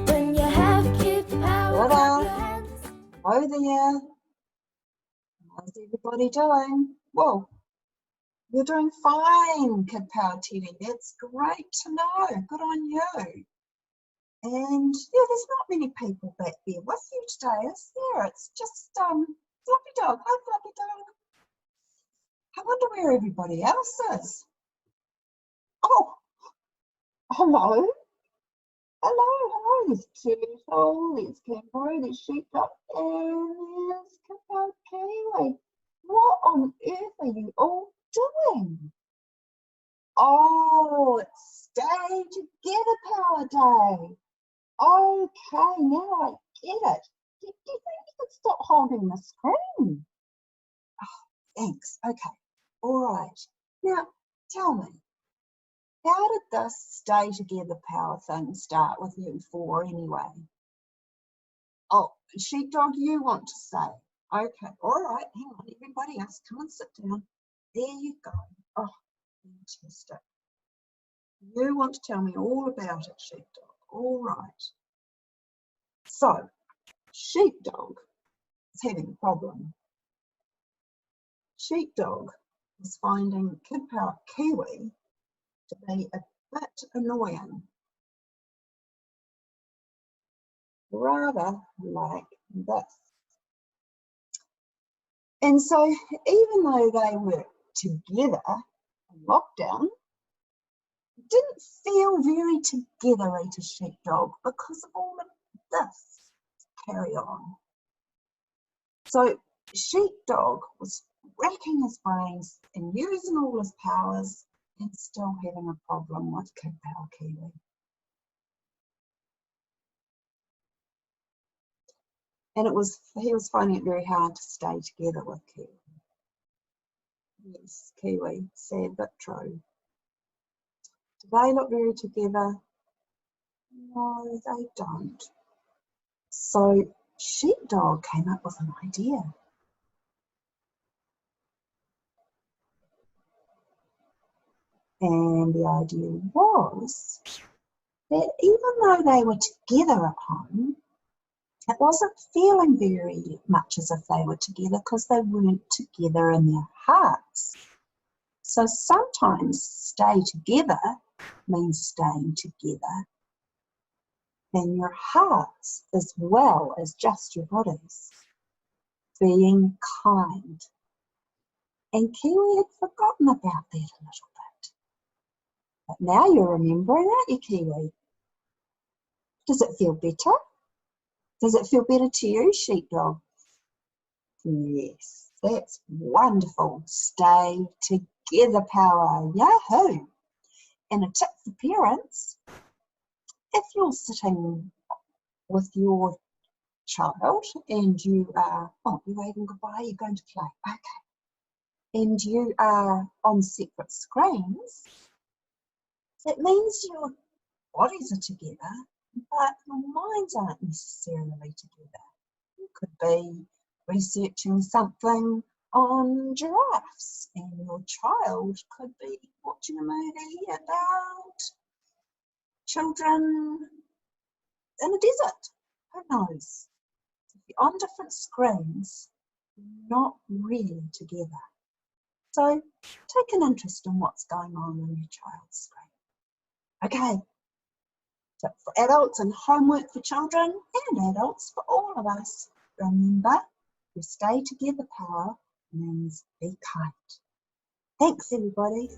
When you have Kidpower, clap your hands. Hello there. How's everybody doing? Whoa, you're doing fine, Kidpower TV. That's great to know. Good on you. And yeah, there's not many people back there with you today, is there? It's just Fluffy Dog. Hi, Fluffy Dog. I wonder where everybody else is. Oh, hello. Hello. There's Turtle, there's Kanguroo, there's Sheepdog, and there's Kidpower Kiwi. What on earth are you all doing? Oh, it's Stay Together Power Day. Okay, now I get it. Do you think you could stop holding the screen? Oh, thanks. Okay. All right. Now, tell me, how did this Stay Together Power thing start with you four anyway? Oh, Sheepdog, you want to say? Okay. All right. Hang on. Everybody else, come and sit down. There you go. Oh, fantastic. You want to tell me all about it, Sheepdog. All right. So, Sheepdog is having a problem. Sheepdog is finding Kidpower Kiwi to be a bit annoying. Rather like this. And so, even though they were together in lockdown, it didn't feel very together-y to Sheepdog because of all of this carry on. So Sheepdog was racking his brains and using all his powers and still having a problem with Kidpower Kiwi. And he was finding it very hard to stay together with Kiwi. Yes, Kiwi, sad but true. Do they look very together? No, they don't. So Sheepdog came up with an idea. And the idea was that even though they were together at home, it wasn't feeling very much as if they were together because they weren't together in their hearts. So sometimes stay together means staying together in your hearts as well as just your bodies. Being kind. And Kiwi had forgotten about that a little bit. But now you're remembering, aren't you, Kiwi? Does it feel better? Does it feel better to you, Sheepdog? Yes, that's wonderful. Stay together power. Yahoo! And a tip for parents, if you're sitting with your child and you are, oh, you're waving goodbye, you're going to play, okay. And you are on separate screens, it means your bodies are together, but your minds aren't necessarily together. You could be researching something on giraffes and your child could be watching a movie about children in a desert. Who knows? If you're on different screens, you're not really together. So take an interest in what's going on your child's screen. Okay, tip for adults and homework for children and adults for all of us. Remember, your stay together power means be kind. Thanks, everybody.